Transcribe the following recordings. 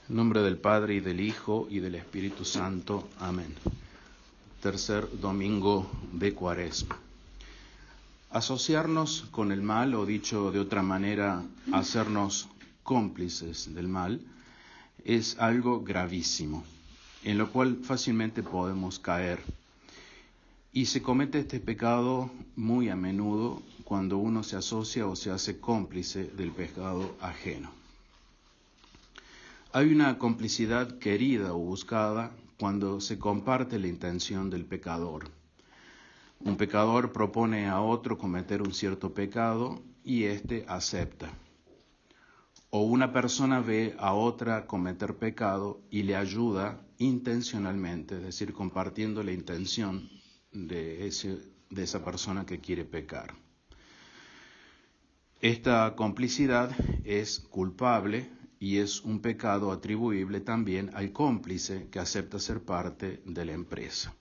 En nombre del Padre, y del Hijo, y del Espíritu Santo. Amén. Tercer domingo de Cuaresma. Asociarnos con el mal, o dicho de otra manera, hacernos cómplices del mal, es algo gravísimo, en lo cual fácilmente podemos caer. Y se comete este pecado muy a menudo cuando uno se asocia o se hace cómplice del pecado ajeno. Hay una complicidad querida o buscada cuando se comparte la intención del pecador. Un pecador propone a otro cometer un cierto pecado y éste acepta. O una persona ve a otra cometer pecado y le ayuda intencionalmente, es decir, compartiendo la intención de esa persona que quiere pecar. Esta complicidad es culpable y es un pecado atribuible también al cómplice que acepta ser parte de la empresa.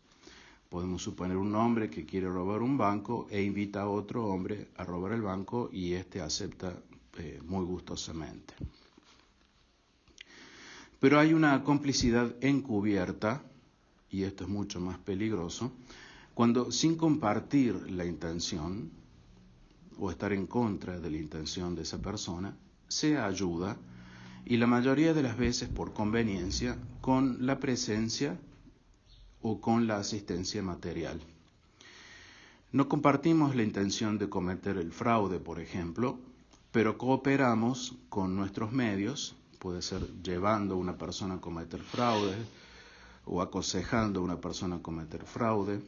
Podemos suponer un hombre que quiere robar un banco e invita a otro hombre a robar el banco y éste acepta muy gustosamente. Pero hay una complicidad encubierta, y esto es mucho más peligroso, cuando sin compartir la intención o estar en contra de la intención de esa persona, se ayuda, y la mayoría de las veces por conveniencia, con la presencia o con la asistencia material. No compartimos la intención de cometer el fraude, por ejemplo, pero cooperamos con nuestros medios, puede ser llevando a una persona a cometer fraude o aconsejando a una persona a cometer fraude,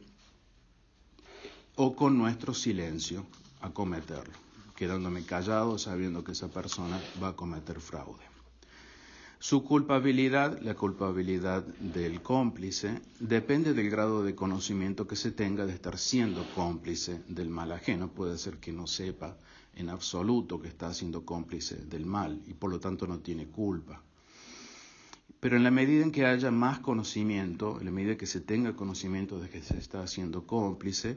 o con nuestro silencio a cometerlo, quedándome callado sabiendo que esa persona va a cometer fraude. Su culpabilidad, la culpabilidad del cómplice, depende del grado de conocimiento que se tenga de estar siendo cómplice del mal ajeno. Puede ser que no sepa en absoluto que está siendo cómplice del mal y por lo tanto no tiene culpa. Pero en la medida en que haya más conocimiento, en la medida que se tenga conocimiento de que se está haciendo cómplice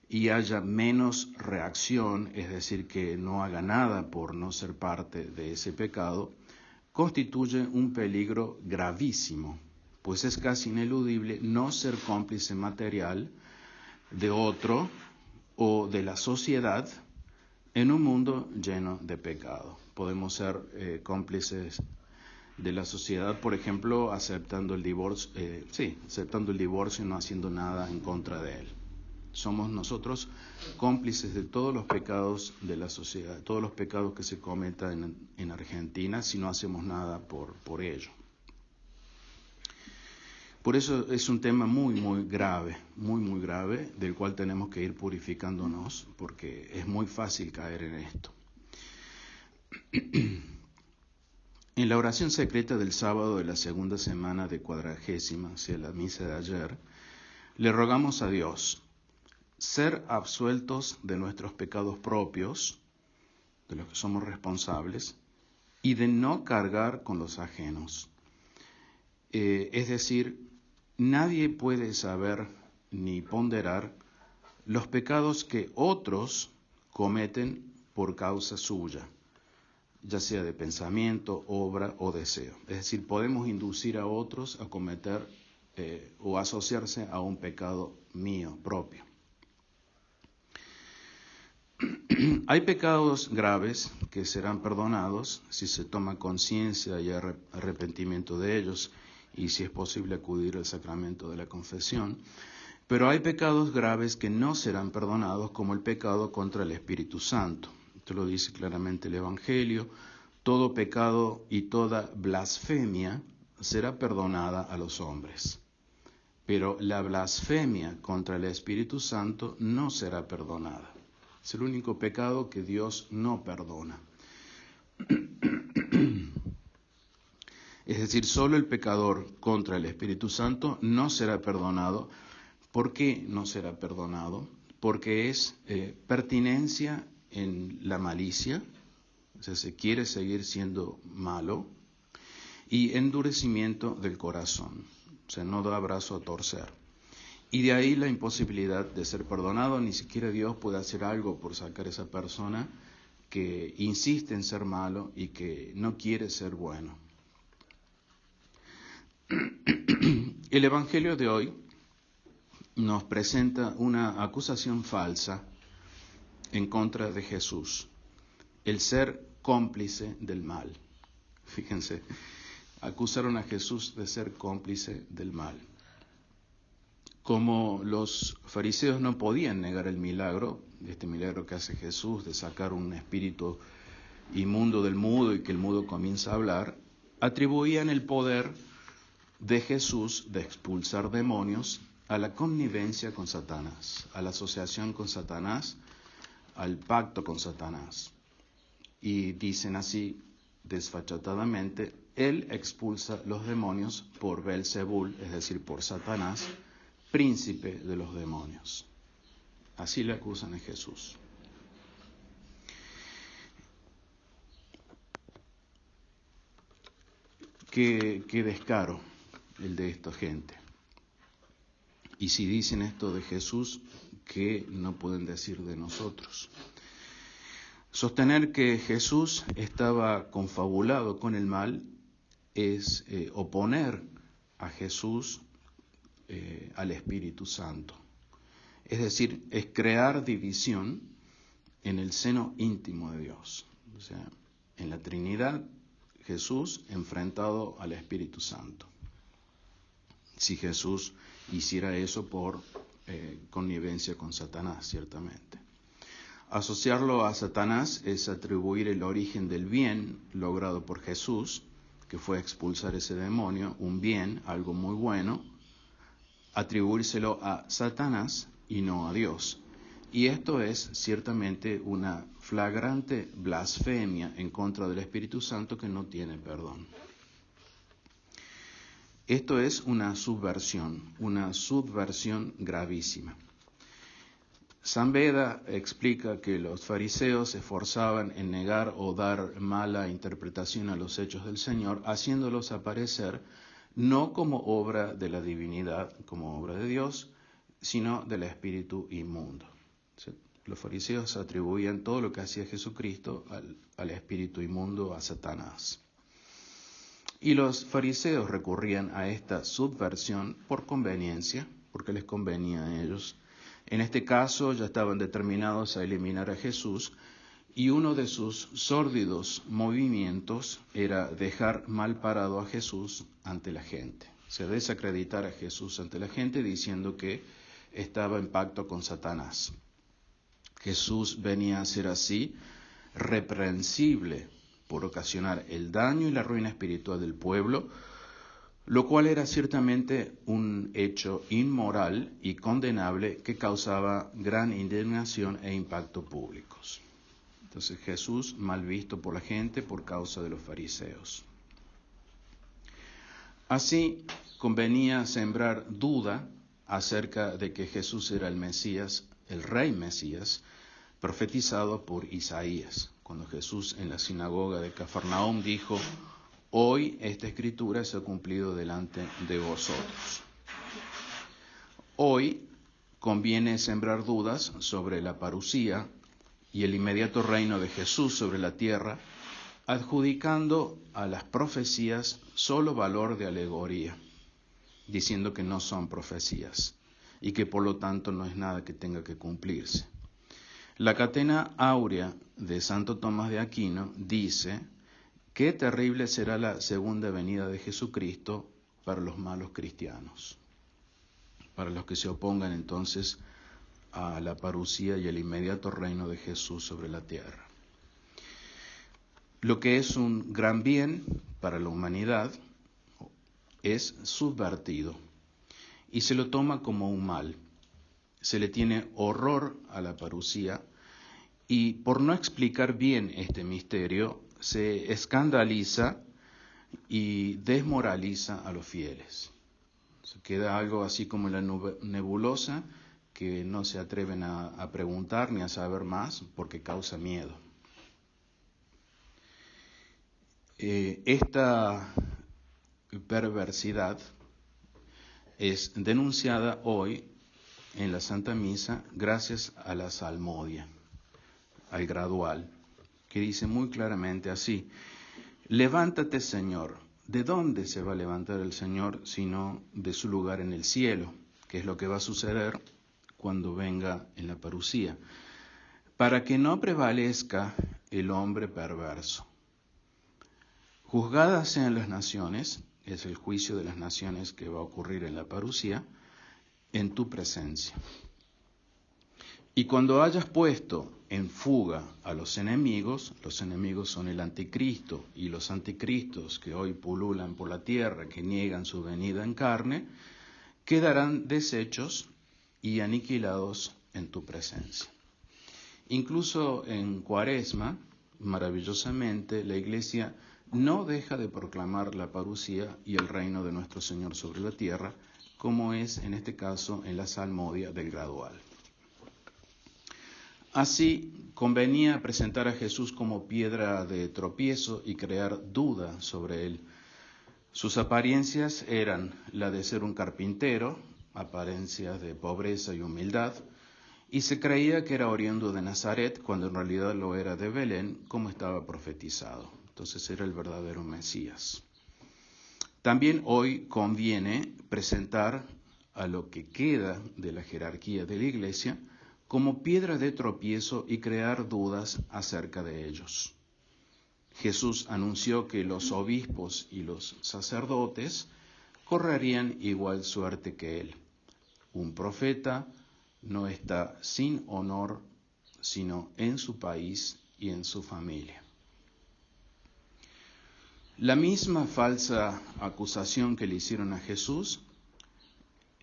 y haya menos reacción, es decir, que no haga nada por no ser parte de ese pecado, constituye un peligro gravísimo, pues es casi ineludible no ser cómplice material de otro o de la sociedad en un mundo lleno de pecado. Podemos ser cómplices de la sociedad, por ejemplo, aceptando el divorcio y no haciendo nada en contra de él. Somos nosotros cómplices de todos los pecados de la sociedad, todos los pecados que se cometan en Argentina si no hacemos nada por ello. Por eso es un tema muy grave, muy grave, del cual tenemos que ir purificándonos, porque es muy fácil caer en esto. En la oración secreta del sábado de la segunda semana de Cuadragésima, o sea, la misa de ayer, le rogamos a Dios ser absueltos de nuestros pecados propios, de los que somos responsables, y de no cargar con los ajenos. Es decir, nadie puede saber ni ponderar los pecados que otros cometen por causa suya, ya sea de pensamiento, obra o deseo. Es decir, podemos inducir a otros a cometer o asociarse a un pecado mío propio. Hay pecados graves que serán perdonados si se toma conciencia y arrepentimiento de ellos y si es posible acudir al sacramento de la confesión, pero hay pecados graves que no serán perdonados, como el pecado contra el Espíritu Santo. Esto lo dice claramente el Evangelio: todo pecado y toda blasfemia será perdonada a los hombres, pero la blasfemia contra el Espíritu Santo no será perdonada. Es el único pecado que Dios no perdona. Es decir, solo el pecador contra el Espíritu Santo no será perdonado. ¿Por qué no será perdonado? Porque es pertinencia en la malicia, o sea, se quiere seguir siendo malo, y endurecimiento del corazón, o sea, no da brazo a torcer. Y de ahí la imposibilidad de ser perdonado. Ni siquiera Dios puede hacer algo por sacar a esa persona que insiste en ser malo y que no quiere ser bueno. El Evangelio de hoy nos presenta una acusación falsa en contra de Jesús, el ser cómplice del mal. Fíjense, acusaron a Jesús de ser cómplice del mal. Como los fariseos no podían negar el milagro, este milagro que hace Jesús de sacar un espíritu inmundo del mudo y que el mudo comienza a hablar, atribuían el poder de Jesús de expulsar demonios a la connivencia con Satanás, a la asociación con Satanás, al pacto con Satanás. Y dicen así desfachatadamente: Él expulsa los demonios por Belzebul, es decir, por Satanás, príncipe de los demonios. Así le acusan a Jesús. Qué descaro el de esta gente. Y si dicen esto de Jesús, ¿qué no pueden decir de nosotros? Sostener que Jesús estaba confabulado con el mal es oponer a Jesús al Espíritu Santo. Es decir, es crear división en el seno íntimo de Dios. O sea, en la Trinidad, Jesús enfrentado al Espíritu Santo. Si Jesús hiciera eso por connivencia con Satanás, ciertamente. Asociarlo a Satanás es atribuir el origen del bien logrado por Jesús, que fue expulsar ese demonio, un bien, algo muy bueno, atribuírselo a Satanás y no a Dios. Y esto es ciertamente una flagrante blasfemia en contra del Espíritu Santo que no tiene perdón. Esto es una subversión gravísima. San Beda explica que los fariseos se esforzaban en negar o dar mala interpretación a los hechos del Señor, haciéndolos aparecer no como obra de la divinidad, como obra de Dios, sino del espíritu inmundo. Los fariseos atribuían todo lo que hacía Jesucristo al espíritu inmundo, a Satanás. Y los fariseos recurrían a esta subversión por conveniencia, porque les convenía a ellos. En este caso ya estaban determinados a eliminar a Jesús, y uno de sus sórdidos movimientos era dejar mal parado a Jesús ante la gente. O sea, desacreditar a Jesús ante la gente diciendo que estaba en pacto con Satanás. Jesús venía a ser así reprensible por ocasionar el daño y la ruina espiritual del pueblo, lo cual era ciertamente un hecho inmoral y condenable que causaba gran indignación e impacto públicos. Entonces Jesús mal visto por la gente por causa de los fariseos. Así convenía sembrar duda acerca de que Jesús era el Mesías, el Rey Mesías, profetizado por Isaías, cuando Jesús en la sinagoga de Cafarnaúm dijo: hoy esta escritura se ha cumplido delante de vosotros. Hoy conviene sembrar dudas sobre la parusía y el inmediato reino de Jesús sobre la tierra, adjudicando a las profecías solo valor de alegoría, diciendo que no son profecías y que por lo tanto no es nada que tenga que cumplirse. La Catena Áurea de Santo Tomás de Aquino dice: qué terrible será la segunda venida de Jesucristo para los malos cristianos, para los que se opongan entonces a la parusía y el inmediato reino de Jesús sobre la tierra. Lo que es un gran bien para la humanidad es subvertido y se lo toma como un mal. Se le tiene horror a la parusía y por no explicar bien este misterio se escandaliza y desmoraliza a los fieles. Se queda algo así como la nebulosa que no se atreven a preguntar ni a saber más porque causa miedo. Esta perversidad es denunciada hoy en la Santa Misa gracias a la salmodia, al gradual, que dice muy claramente así: levántate, Señor, ¿de dónde se va a levantar el Señor sino de su lugar en el cielo? Que es lo que va a suceder cuando venga en la parusía. Para que no prevalezca el hombre perverso. Juzgadas sean las naciones, es el juicio de las naciones que va a ocurrir en la parusía, en tu presencia. Y cuando hayas puesto en fuga a los enemigos son el anticristo y los anticristos que hoy pululan por la tierra, que niegan su venida en carne, quedarán deshechos y aniquilados en tu presencia. Incluso en Cuaresma, maravillosamente, la Iglesia no deja de proclamar la parusía y el reino de nuestro Señor sobre la tierra, como es en este caso en la salmodia del gradual. Así, convenía presentar a Jesús como piedra de tropiezo y crear duda sobre él. Sus apariencias eran la de ser un carpintero, apariencias de pobreza y humildad, y se creía que era oriundo de Nazaret, cuando en realidad lo era de Belén, como estaba profetizado. Entonces era el verdadero Mesías. También hoy conviene presentar a lo que queda de la jerarquía de la Iglesia como piedra de tropiezo y crear dudas acerca de ellos. Jesús anunció que los obispos y los sacerdotes correrían igual suerte que él. Un profeta no está sin honor, sino en su país y en su familia. La misma falsa acusación que le hicieron a Jesús,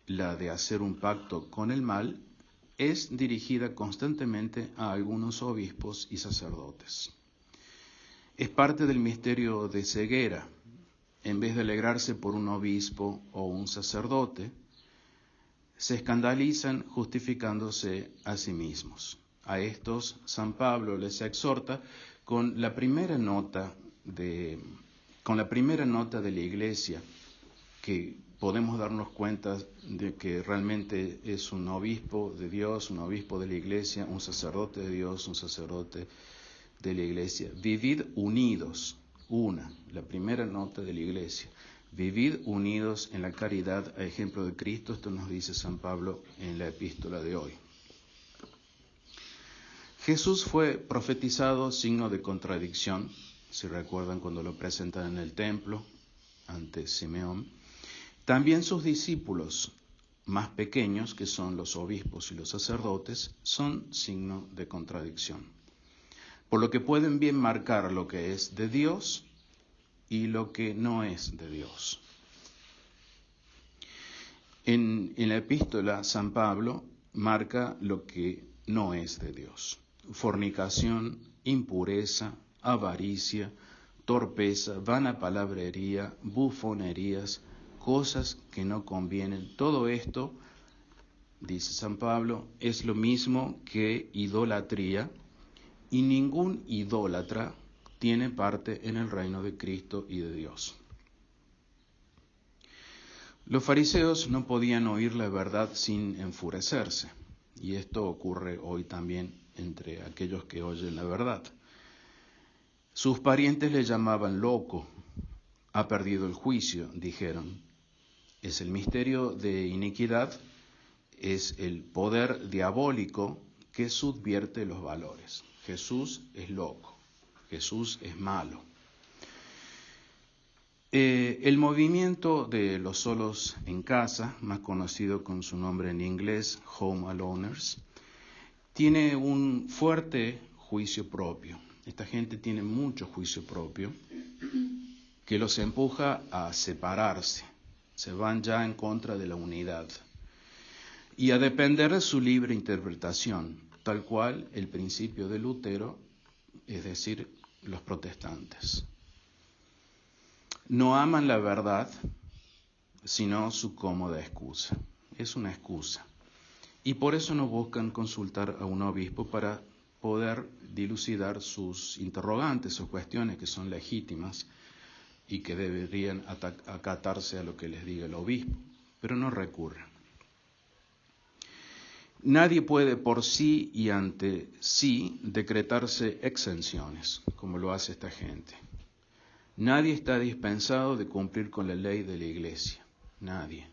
la de hacer un pacto con el mal, es dirigida constantemente a algunos obispos y sacerdotes. Es parte del misterio de ceguera. En vez de alegrarse por un obispo o un sacerdote, se escandalizan justificándose a sí mismos. A estos San Pablo les exhorta con la primera nota de la Iglesia, que podemos darnos cuenta de que realmente es un obispo de Dios, un obispo de la Iglesia, un sacerdote de Dios, un sacerdote de la Iglesia. Vivid unidos, la primera nota de la Iglesia. Vivid unidos en la caridad a ejemplo de Cristo, esto nos dice San Pablo en la epístola de hoy. Jesús fue profetizado signo de contradicción, si recuerdan cuando lo presentan en el templo ante Simeón. También sus discípulos más pequeños, que son los obispos y los sacerdotes, son signo de contradicción. Por lo que pueden bien marcar lo que es de Dios y lo que no es de Dios. En la epístola, San Pablo marca lo que no es de Dios. Fornicación, impureza, avaricia, torpeza, vana palabrería, bufonerías, cosas que no convienen. Todo esto, dice San Pablo, es lo mismo que idolatría, y ningún idólatra tiene parte en el reino de Cristo y de Dios. Los fariseos no podían oír la verdad sin enfurecerse, y esto ocurre hoy también entre aquellos que oyen la verdad. Sus parientes le llamaban loco, ha perdido el juicio, dijeron. Es el misterio de iniquidad, es el poder diabólico que subvierte los valores. Jesús es loco, Jesús es malo. El movimiento de los solos en casa, más conocido con su nombre en inglés, Home Aloners, tiene un fuerte juicio propio. Esta gente tiene mucho juicio propio que los empuja a separarse. Se van ya en contra de la unidad y a depender de su libre interpretación, tal cual el principio de Lutero, es decir, los protestantes. No aman la verdad, sino su cómoda excusa. Es una excusa. Y por eso no buscan consultar a un obispo para poder dilucidar sus interrogantes, sus cuestiones que son legítimas y que deberían acatarse a lo que les diga el obispo, pero no recurren. Nadie puede por sí y ante sí decretarse exenciones, como lo hace esta gente. Nadie está dispensado de cumplir con la ley de la iglesia, nadie.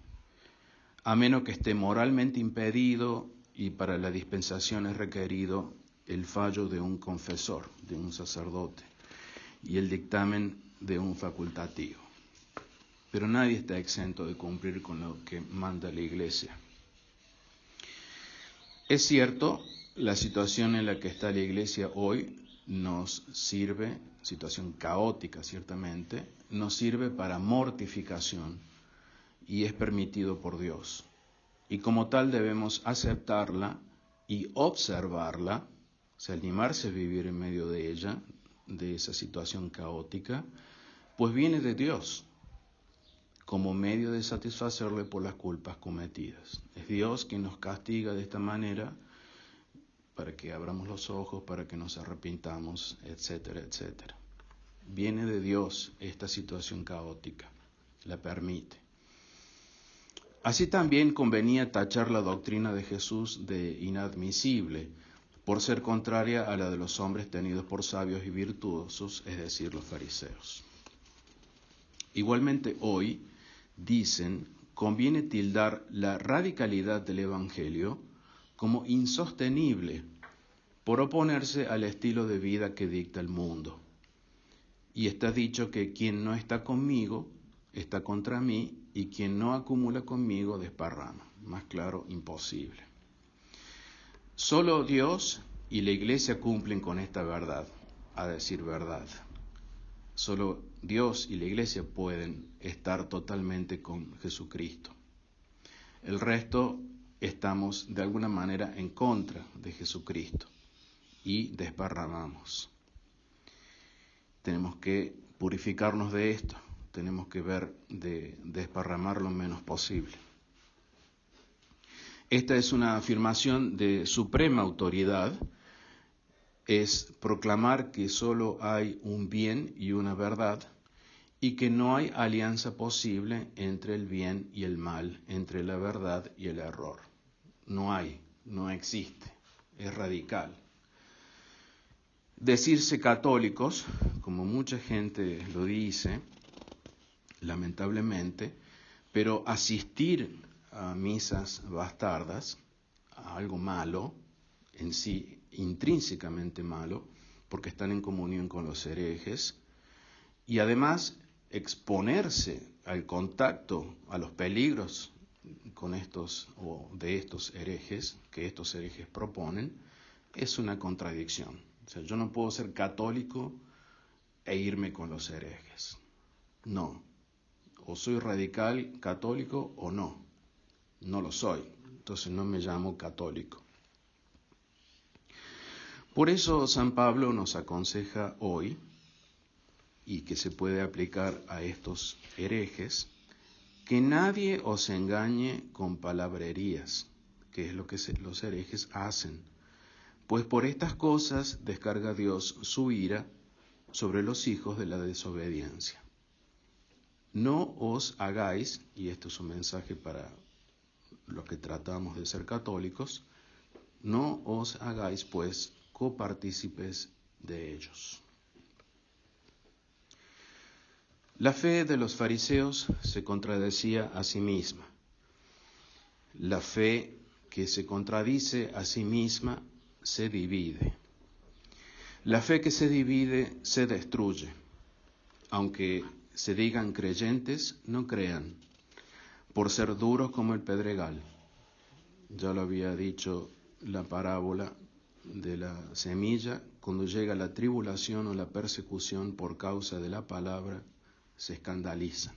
A menos que esté moralmente impedido y para la dispensación es requerido el fallo de un confesor, de un sacerdote, y el dictamen de un facultativo. Pero nadie está exento de cumplir con lo que manda la iglesia. Es cierto, la situación en la que está la iglesia hoy nos sirve, situación caótica ciertamente, nos sirve para mortificación y es permitido por Dios. Y como tal debemos aceptarla y observarla, o sea, animarse a vivir en medio de ella, de esa situación caótica, pues viene de Dios, como medio de satisfacerle por las culpas cometidas. Es Dios quien nos castiga de esta manera para que abramos los ojos, para que nos arrepintamos, etcétera, etcétera. Viene de Dios esta situación caótica, la permite. Así también convenía tachar la doctrina de Jesús de inadmisible, por ser contraria a la de los hombres tenidos por sabios y virtuosos, es decir, los fariseos. Igualmente hoy, dicen, conviene tildar la radicalidad del Evangelio como insostenible por oponerse al estilo de vida que dicta el mundo. Y está dicho que quien no está conmigo está contra mí y quien no acumula conmigo desparrama. Más claro, imposible. Solo Dios y la Iglesia cumplen con esta verdad, a decir verdad. Solo Dios y la Iglesia pueden estar totalmente con Jesucristo. El resto estamos de alguna manera en contra de Jesucristo y desparramamos. Tenemos que purificarnos de esto, tenemos que ver de desparramar lo menos posible. Esta es una afirmación de suprema autoridad, es proclamar que solo hay un bien y una verdad y que no hay alianza posible entre el bien y el mal, entre la verdad y el error. No hay, no existe, es radical. Decirse católicos, como mucha gente lo dice, lamentablemente, pero asistir a misas bastardas, a algo malo, en sí intrínsecamente malo, porque están en comunión con los herejes, y además exponerse al contacto, a los peligros con estos o de estos herejes, que estos herejes proponen, es una contradicción. O sea, yo no puedo ser católico e irme con los herejes. No. O soy radical católico o no. No lo soy. Entonces no me llamo católico. Por eso San Pablo nos aconseja hoy, y que se puede aplicar a estos herejes, que nadie os engañe con palabrerías, que es lo que los herejes hacen. Pues por estas cosas descarga Dios su ira sobre los hijos de la desobediencia. No os hagáis, y esto es un mensaje para los que tratamos de ser católicos, no os hagáis pues copartícipes de ellos. La fe de los fariseos se contradecía a sí misma. La fe que se contradice a sí misma se divide. La fe que se divide se destruye. Aunque se digan creyentes, no crean, por ser duros como el pedregal. Ya lo había dicho la parábola de la semilla, cuando llega la tribulación o la persecución por causa de la palabra, se escandalizan.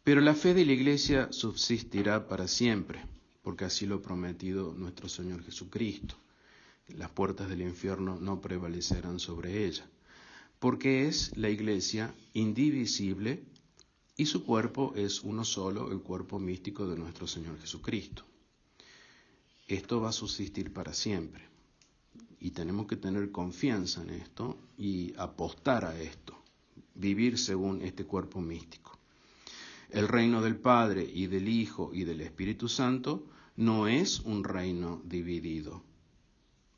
Pero la fe de la Iglesia subsistirá para siempre, porque así lo ha prometido nuestro Señor Jesucristo. Las puertas del infierno no prevalecerán sobre ella, porque es la Iglesia indivisible y su cuerpo es uno solo, el cuerpo místico de nuestro Señor Jesucristo. Esto va a subsistir para siempre y tenemos que tener confianza en esto y apostar a esto, vivir según este cuerpo místico. El reino del Padre y del Hijo y del Espíritu Santo no es un reino dividido,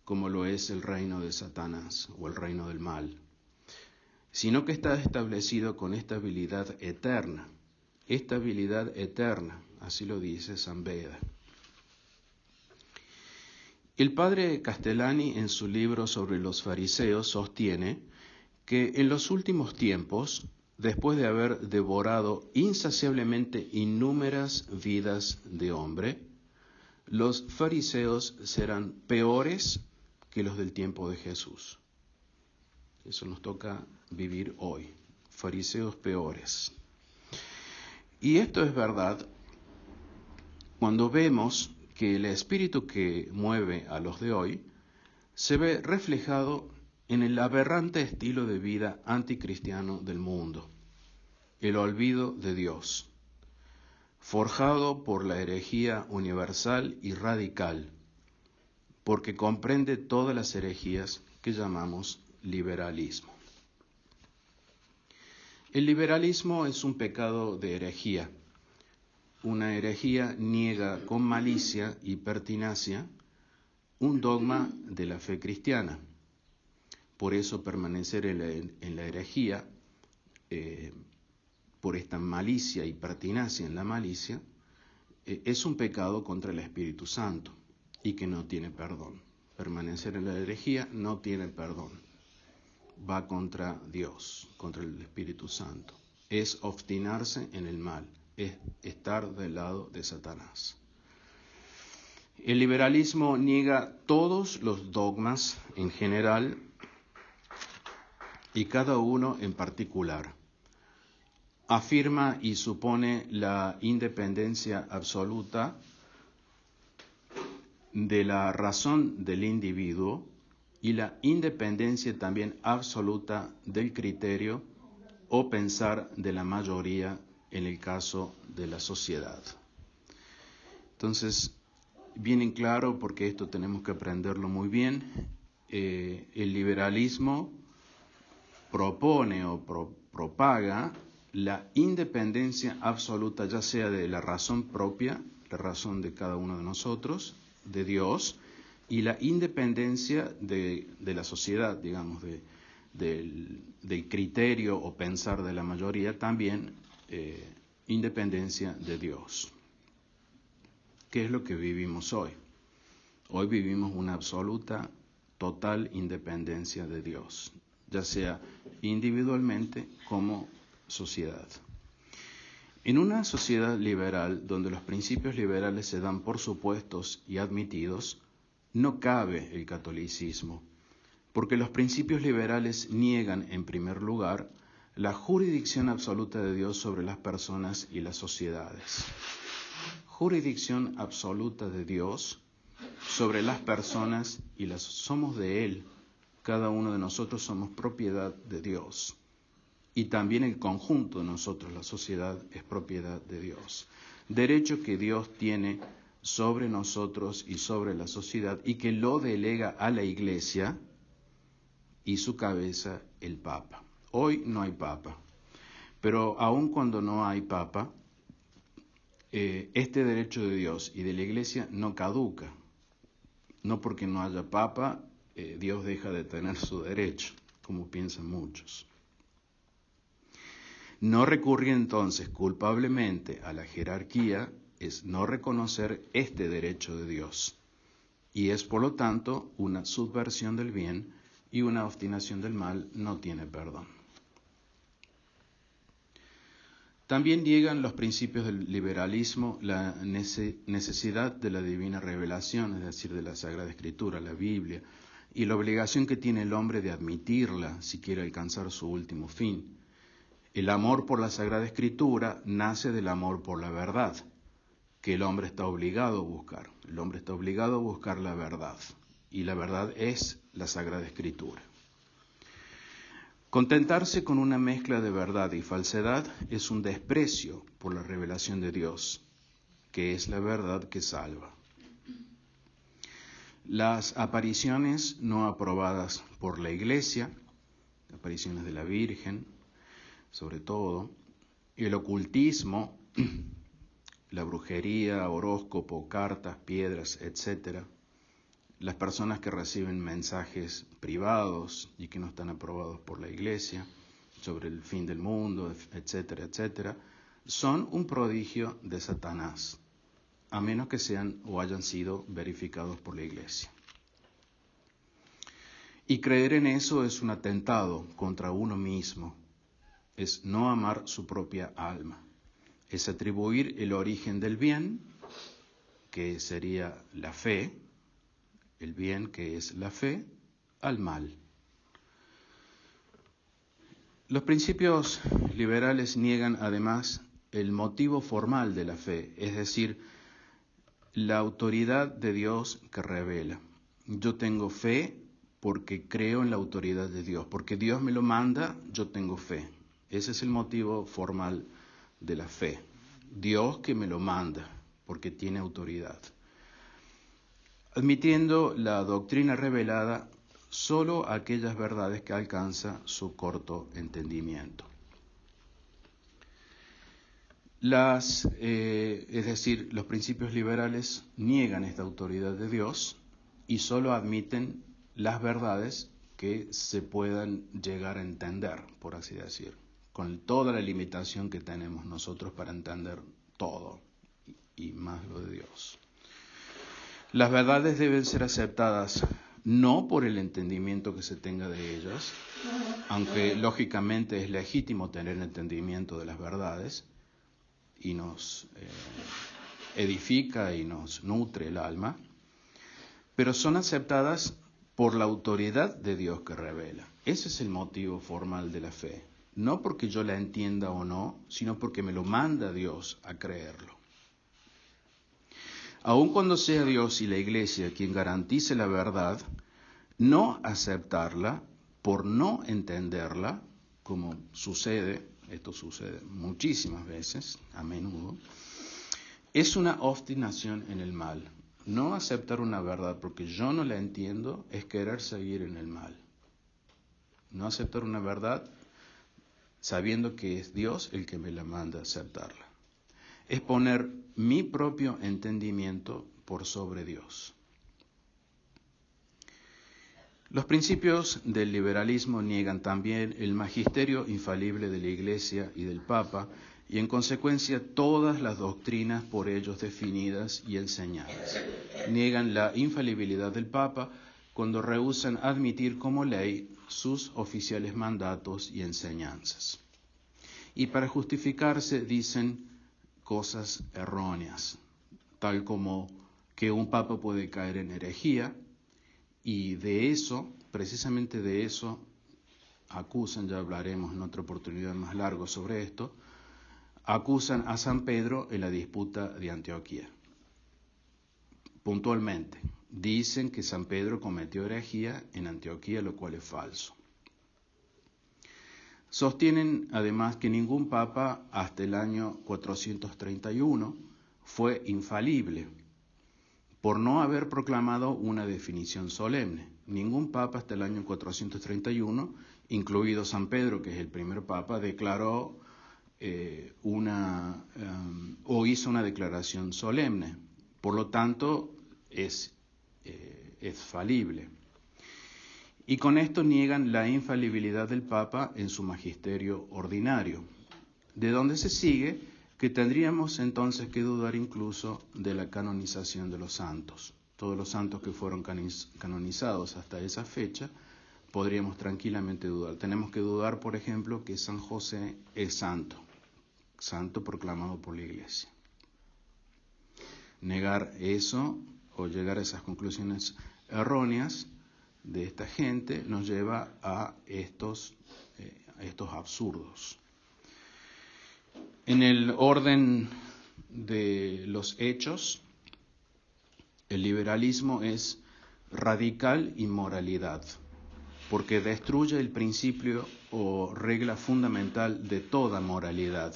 como lo es el reino de Satanás o el reino del mal. sino que está establecido con estabilidad eterna. Estabilidad eterna, así lo dice San Beda. El padre Castellani, en su libro sobre los fariseos, sostiene que en los últimos tiempos, después de haber devorado insaciablemente innúmeras vidas de hombre, los fariseos serán peores que los del tiempo de Jesús. Eso nos toca vivir hoy, fariseos peores. Y esto es verdad cuando vemos que el espíritu que mueve a los de hoy se ve reflejado en el aberrante estilo de vida anticristiano del mundo, el olvido de Dios, forjado por la herejía universal y radical, porque comprende todas las herejías que llamamos liberalismo. El liberalismo es un pecado de herejía. Una herejía niega con malicia y pertinacia un dogma de la fe cristiana. Por eso permanecer en la herejía, por esta malicia y pertinacia en la malicia, es un pecado contra el Espíritu Santo y que no tiene perdón. Permanecer en la herejía no tiene perdón. Va contra Dios, contra el Espíritu Santo. Es obstinarse en el mal, es estar del lado de Satanás. El liberalismo niega todos los dogmas en general y cada uno en particular. Afirma y supone la independencia absoluta de la razón del individuo y la independencia también absoluta del criterio o pensar de la mayoría en el caso de la sociedad. Entonces, bien en claro, porque esto tenemos que aprenderlo muy bien, el liberalismo propone o propaga la independencia absoluta, ya sea de la razón propia, la razón de cada uno de nosotros, de Dios, y la independencia de la sociedad, digamos, del criterio o pensar de la mayoría, también independencia de Dios. ¿Qué es lo que vivimos hoy? Hoy vivimos una absoluta, total independencia de Dios, ya sea individualmente como sociedad. En una sociedad liberal, donde los principios liberales se dan por supuestos y admitidos, no cabe el catolicismo, porque los principios liberales niegan, en primer lugar, la jurisdicción absoluta de Dios sobre las personas y las sociedades. Jurisdicción absoluta de Dios sobre las personas y somos de Él. Cada uno de nosotros somos propiedad de Dios. Y también el conjunto de nosotros, la sociedad, es propiedad de Dios. Derecho que Dios tiene sobre nosotros y sobre la sociedad y que lo delega a la Iglesia y su cabeza, el Papa. Hoy no hay Papa, pero aun cuando no hay Papa, este derecho de Dios y de la Iglesia no caduca. No porque no haya Papa, Dios deja de tener su derecho, como piensan muchos. No recurrir entonces culpablemente a la jerarquía es no reconocer este derecho de Dios y es por lo tanto una subversión del bien y una obstinación del mal no tiene perdón. También niegan los principios del liberalismo la necesidad de la divina revelación, es decir, de la Sagrada Escritura, la Biblia, y la obligación que tiene el hombre de admitirla si quiere alcanzar su último fin. El amor por la Sagrada Escritura nace del amor por la verdad, que el hombre está obligado a buscar. El hombre está obligado a buscar la verdad, y la verdad es la Sagrada Escritura. Contentarse con una mezcla de verdad y falsedad es un desprecio por la revelación de Dios, que es la verdad que salva. Las apariciones no aprobadas por la Iglesia, apariciones de la Virgen, sobre todo, el ocultismo, la brujería, horóscopo, cartas, piedras, etc., las personas que reciben mensajes privados y que no están aprobados por la Iglesia, sobre el fin del mundo, etcétera, etcétera, son un prodigio de Satanás, a menos que sean o hayan sido verificados por la Iglesia. Y creer en eso es un atentado contra uno mismo, es no amar su propia alma, es atribuir el origen del bien, que sería la fe, el bien que es la fe, al mal. Los principios liberales niegan además el motivo formal de la fe, es decir, la autoridad de Dios que revela. Yo tengo fe porque creo en la autoridad de Dios, porque Dios me lo manda, yo tengo fe. Ese es el motivo formal de la fe. Dios que me lo manda, porque tiene autoridad. Admitiendo la doctrina revelada solo aquellas verdades que alcanza su corto entendimiento. Es decir, los principios liberales niegan esta autoridad de Dios y solo admiten las verdades que se puedan llegar a entender, por así decir, con toda la limitación que tenemos nosotros para entender todo y más lo de Dios. Las verdades deben ser aceptadas no por el entendimiento que se tenga de ellas, aunque lógicamente es legítimo tener entendimiento de las verdades y nos edifica y nos nutre el alma, pero son aceptadas por la autoridad de Dios que revela. Ese es el motivo formal de la fe, no porque yo la entienda o no, sino porque me lo manda Dios a creerlo. Aun cuando sea Dios y la Iglesia quien garantice la verdad, no aceptarla por no entenderla, como sucede, esto sucede muchísimas veces, a menudo, es una obstinación en el mal. No aceptar una verdad porque yo no la entiendo es querer seguir en el mal. No aceptar una verdad sabiendo que es Dios el que me la manda a aceptarla. Es poner mi propio entendimiento por sobre Dios. Los principios del liberalismo niegan también el magisterio infalible de la Iglesia y del Papa y en consecuencia todas las doctrinas por ellos definidas y enseñadas. Niegan la infalibilidad del Papa cuando rehúsan admitir como ley sus oficiales mandatos y enseñanzas. Y para justificarse dicen cosas erróneas, tal como que un papa puede caer en herejía, y de eso, precisamente de eso, acusan, ya hablaremos en otra oportunidad más largo sobre esto, acusan a San Pedro en la disputa de Antioquía. Puntualmente, dicen que San Pedro cometió herejía en Antioquía, lo cual es falso. Sostienen además que ningún papa hasta el año 431 fue infalible, por no haber proclamado una definición solemne. Ningún papa hasta el año 431, incluido San Pedro, que es el primer papa, declaró o hizo una declaración solemne. Por lo tanto, es falible. Y con esto niegan la infalibilidad del Papa en su magisterio ordinario, de donde se sigue que tendríamos entonces que dudar incluso de la canonización de los santos. Todos los santos que fueron canonizados hasta esa fecha, podríamos tranquilamente dudar. Tenemos que dudar, por ejemplo, que San José es santo proclamado por la Iglesia. Negar eso o llegar a esas conclusiones erróneas de esta gente nos lleva a estos absurdos. En el orden de los hechos, el liberalismo es radical inmoralidad, porque destruye el principio o regla fundamental de toda moralidad,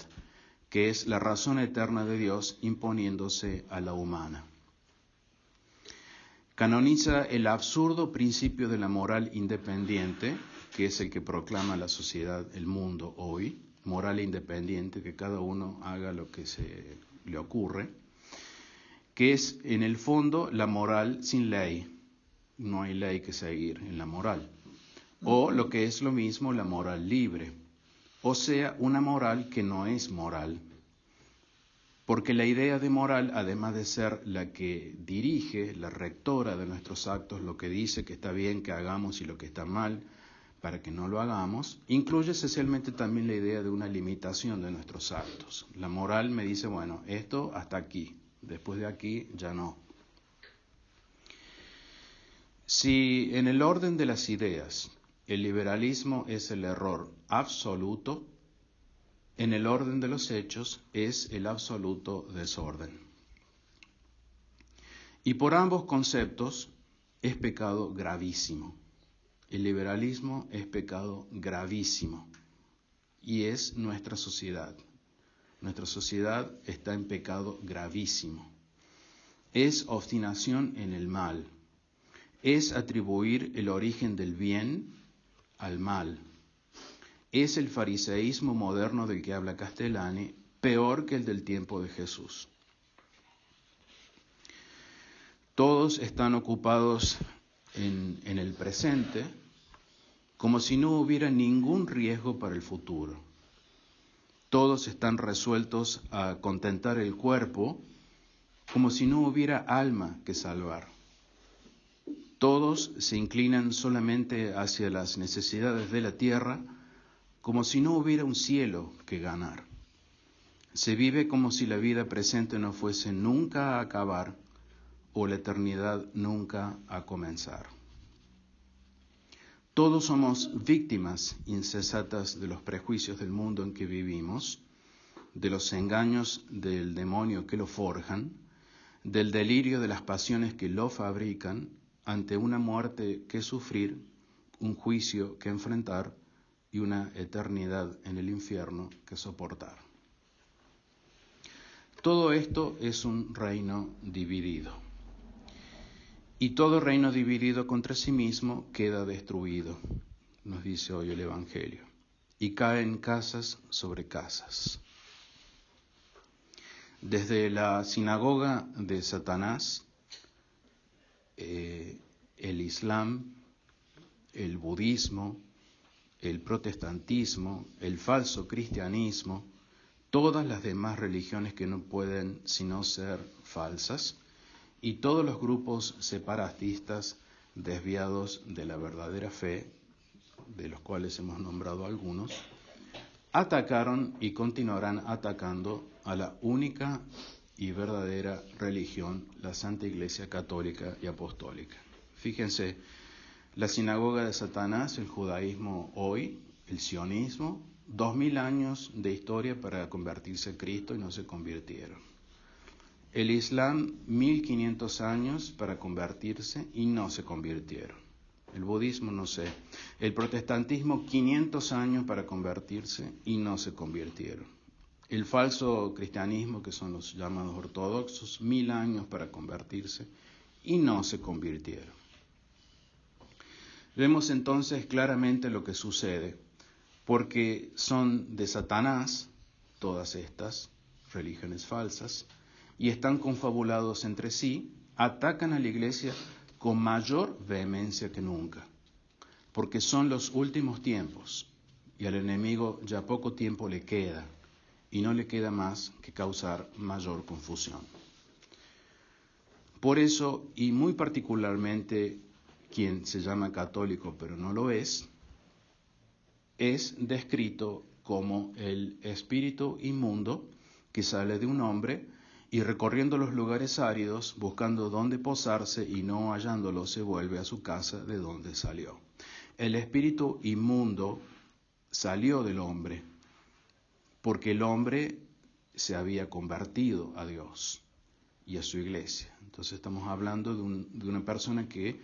que es la razón eterna de Dios imponiéndose a la humana. Canoniza el absurdo principio de la moral independiente, que es el que proclama la sociedad, el mundo hoy, moral independiente, que cada uno haga lo que se le ocurre, que es en el fondo la moral sin ley. No hay ley que seguir en la moral. O lo que es lo mismo, la moral libre. o sea, una moral que no es moral. Porque la idea de moral, además de ser la que dirige, la rectora de nuestros actos, lo que dice que está bien que hagamos y lo que está mal para que no lo hagamos, incluye esencialmente también la idea de una limitación de nuestros actos. La moral me dice, bueno, esto hasta aquí, después de aquí ya no. Si en el orden de las ideas el liberalismo es el error absoluto, en el orden de los hechos es el absoluto desorden. Y por ambos conceptos es pecado gravísimo. El liberalismo es pecado gravísimo y es nuestra sociedad. Nuestra sociedad está en pecado gravísimo. Es obstinación en el mal. Es atribuir el origen del bien al mal. Es el fariseísmo moderno del que habla Castellani, peor que el del tiempo de Jesús. Todos están ocupados en el presente, como si no hubiera ningún riesgo para el futuro. Todos están resueltos a contentar el cuerpo, como si no hubiera alma que salvar. Todos se inclinan solamente hacia las necesidades de la tierra, como si no hubiera un cielo que ganar. Se vive como si la vida presente no fuese nunca a acabar o la eternidad nunca a comenzar. Todos somos víctimas insensatas de los prejuicios del mundo en que vivimos, de los engaños del demonio que lo forjan, del delirio de las pasiones que lo fabrican, ante una muerte que sufrir, un juicio que enfrentar y una eternidad en el infierno que soportar. Todo esto es un reino dividido. Y todo reino dividido contra sí mismo queda destruido, nos dice hoy el Evangelio. Y caen casas sobre casas. Desde la sinagoga de Satanás, el Islam, el budismo, el protestantismo, el falso cristianismo, todas las demás religiones que no pueden sino ser falsas, y todos los grupos separatistas desviados de la verdadera fe, de los cuales hemos nombrado algunos, atacaron y continuarán atacando a la única y verdadera religión, la Santa Iglesia Católica y Apostólica. Fíjense, la sinagoga de Satanás, el judaísmo hoy, el sionismo, 2000 años de historia para convertirse a Cristo y no se convirtieron. El Islam, 1500 años para convertirse y no se convirtieron. El budismo, no sé. El protestantismo, 500 años para convertirse y no se convirtieron. El falso cristianismo, que son los llamados ortodoxos, 1000 años para convertirse y no se convirtieron. Vemos entonces claramente lo que sucede, porque son de Satanás todas estas religiones falsas y están confabulados entre sí, atacan a la Iglesia con mayor vehemencia que nunca, porque son los últimos tiempos y al enemigo ya poco tiempo le queda y no le queda más que causar mayor confusión. Por eso, y muy particularmente quien se llama católico pero no lo es descrito como el espíritu inmundo que sale de un hombre y recorriendo los lugares áridos, buscando dónde posarse y no hallándolo, se vuelve a su casa de donde salió. El espíritu inmundo salió del hombre porque el hombre se había convertido a Dios y a su iglesia. Entonces estamos hablando de una persona que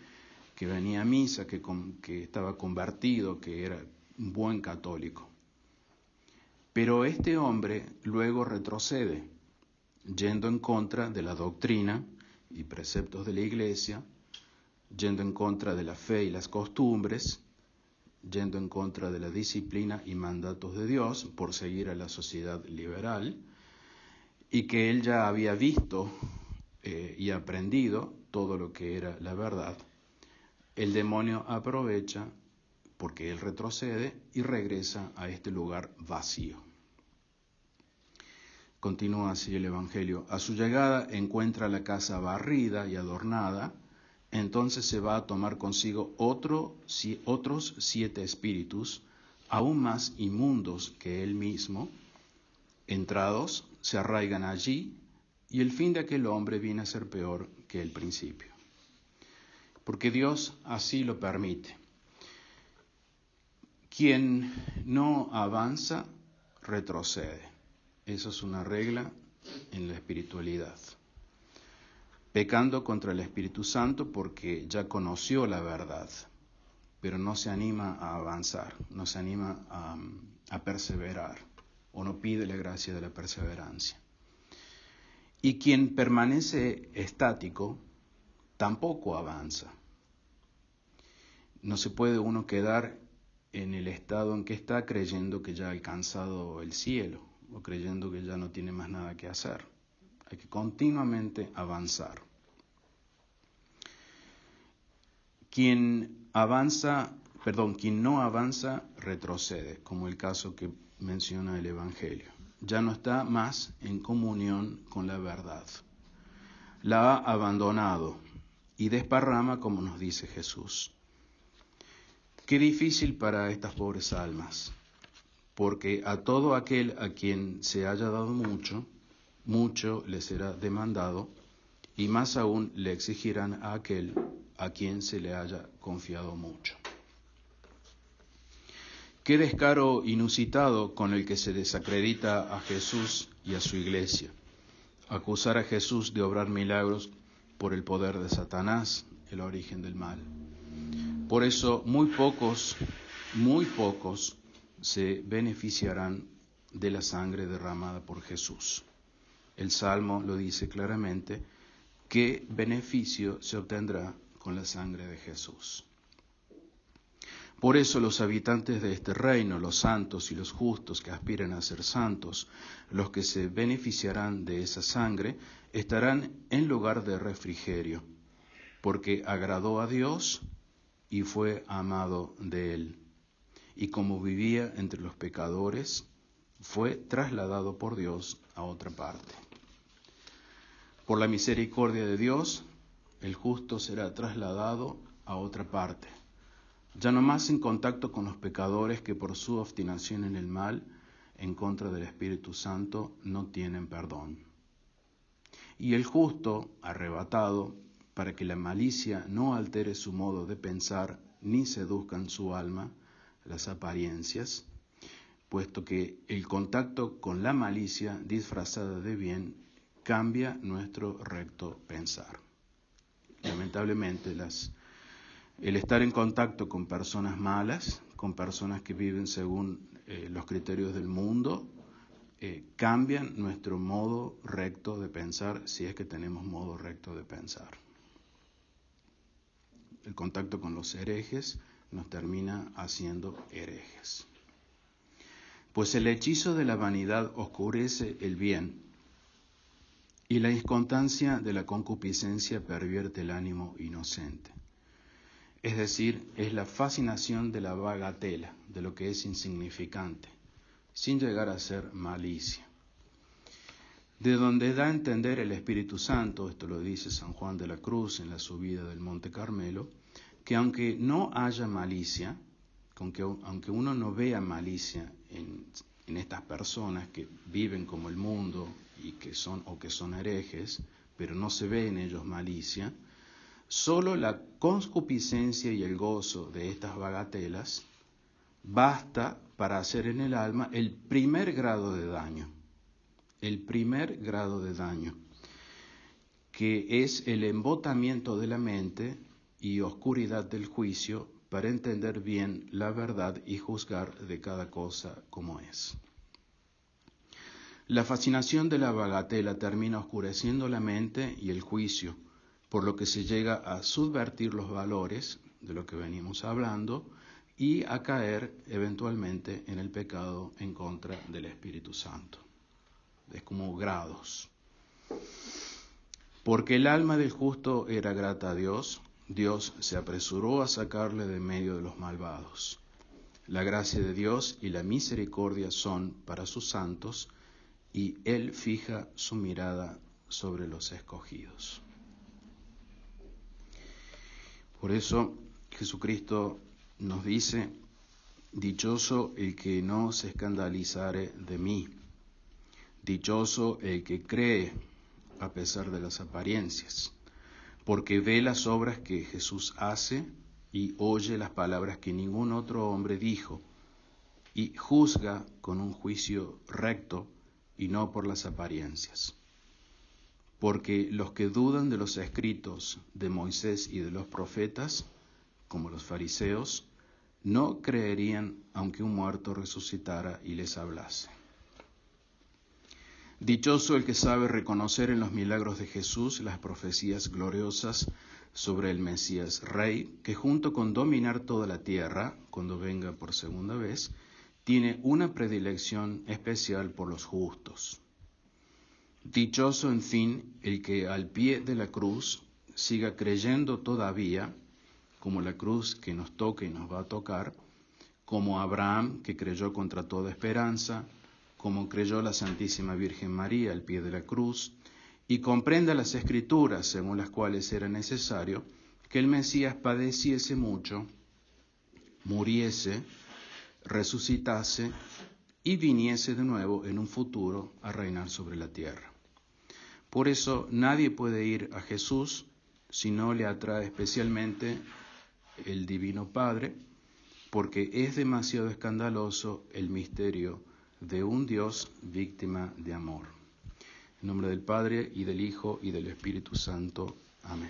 venía a misa, que estaba convertido, que era un buen católico. Pero este hombre luego retrocede, yendo en contra de la doctrina y preceptos de la Iglesia, yendo en contra de la fe y las costumbres, yendo en contra de la disciplina y mandatos de Dios por seguir a la sociedad liberal, y que él ya había visto y aprendido todo lo que era la verdad. El demonio aprovecha porque él retrocede y regresa a este lugar vacío. Continúa así el Evangelio. A su llegada encuentra la casa barrida y adornada, entonces se va a tomar consigo otros 7 espíritus, aún más inmundos que él mismo. Entrados, se arraigan allí, y el fin de aquel hombre viene a ser peor que el principio. Porque Dios así lo permite. Quien no avanza, retrocede. Eso es una regla en la espiritualidad. Pecando contra el Espíritu Santo porque ya conoció la verdad, pero no se anima a avanzar, no se anima a perseverar, o no pide la gracia de la perseverancia. Y quien permanece estático, tampoco avanza. No se puede uno quedar en el estado en que está creyendo que ya ha alcanzado el cielo, o creyendo que ya no tiene más nada que hacer. Hay que continuamente avanzar. Quien no avanza, retrocede, como el caso que menciona el Evangelio. Ya no está más en comunión con la verdad. La ha abandonado y desparrama, como nos dice Jesús. Qué difícil para estas pobres almas, porque a todo aquel a quien se haya dado mucho, mucho le será demandado, y más aún le exigirán a aquel a quien se le haya confiado mucho. Qué descaro inusitado con el que se desacredita a Jesús y a su iglesia. Acusar a Jesús de obrar milagros por el poder de Satanás, el origen del mal. Por eso muy pocos se beneficiarán de la sangre derramada por Jesús. El Salmo lo dice claramente, ¿qué beneficio se obtendrá con la sangre de Jesús? Por eso los habitantes de este reino, los santos y los justos que aspiran a ser santos, los que se beneficiarán de esa sangre, estarán en lugar de refrigerio, porque agradó a Dios y fue amado de Él. Y como vivía entre los pecadores, fue trasladado por Dios a otra parte. Por la misericordia de Dios, el justo será trasladado a otra parte, ya no más en contacto con los pecadores que por su obstinación en el mal, en contra del Espíritu Santo, no tienen perdón. Y el justo, arrebatado, para que la malicia no altere su modo de pensar, ni seduzcan su alma, las apariencias, puesto que el contacto con la malicia disfrazada de bien cambia nuestro recto pensar. Lamentablemente, el estar en contacto con personas malas, con personas que viven según los criterios del mundo, cambian nuestro modo recto de pensar, si es que tenemos modo recto de pensar. El contacto con los herejes nos termina haciendo herejes. Pues el hechizo de la vanidad oscurece el bien, y la inconstancia de la concupiscencia pervierte el ánimo inocente. Es decir, es la fascinación de la bagatela, de lo que es insignificante, sin llegar a ser malicia. De donde da a entender el Espíritu Santo, esto lo dice San Juan de la Cruz en la subida del Monte Carmelo, que aunque no haya malicia, aunque uno no vea malicia en estas personas que viven como el mundo y que son herejes, pero no se ve en ellos malicia, solo la concupiscencia y el gozo de estas bagatelas basta para hacer en el alma el primer grado de daño, que es el embotamiento de la mente y oscuridad del juicio para entender bien la verdad y juzgar de cada cosa como es. La fascinación de la bagatela termina oscureciendo la mente y el juicio, por lo que se llega a subvertir los valores de lo que venimos hablando y a caer eventualmente en el pecado en contra del Espíritu Santo. Es como grados. Porque el alma del justo era grata a Dios, Dios se apresuró a sacarle de medio de los malvados. La gracia de Dios y la misericordia son para sus santos, y Él fija su mirada sobre los escogidos. Por eso Jesucristo nos dice: dichoso el que no se escandalizare de mí, dichoso el que cree a pesar de las apariencias, porque ve las obras que Jesús hace y oye las palabras que ningún otro hombre dijo, y juzga con un juicio recto y no por las apariencias. Porque los que dudan de los escritos de Moisés y de los profetas, como los fariseos, no creerían aunque un muerto resucitara y les hablase. Dichoso el que sabe reconocer en los milagros de Jesús las profecías gloriosas sobre el Mesías Rey, que junto con dominar toda la tierra, cuando venga por segunda vez, tiene una predilección especial por los justos. Dichoso, en fin, el que al pie de la cruz siga creyendo todavía, como la cruz que nos toca y nos va a tocar, como Abraham, que creyó contra toda esperanza, como creyó la Santísima Virgen María al pie de la cruz, y comprenda las Escrituras, según las cuales era necesario que el Mesías padeciese mucho, muriese, resucitase y viniese de nuevo en un futuro a reinar sobre la tierra. Por eso nadie puede ir a Jesús si no le atrae especialmente el Divino Padre, porque es demasiado escandaloso el misterio de un Dios víctima de amor. En nombre del Padre, y del Hijo, y del Espíritu Santo. Amén.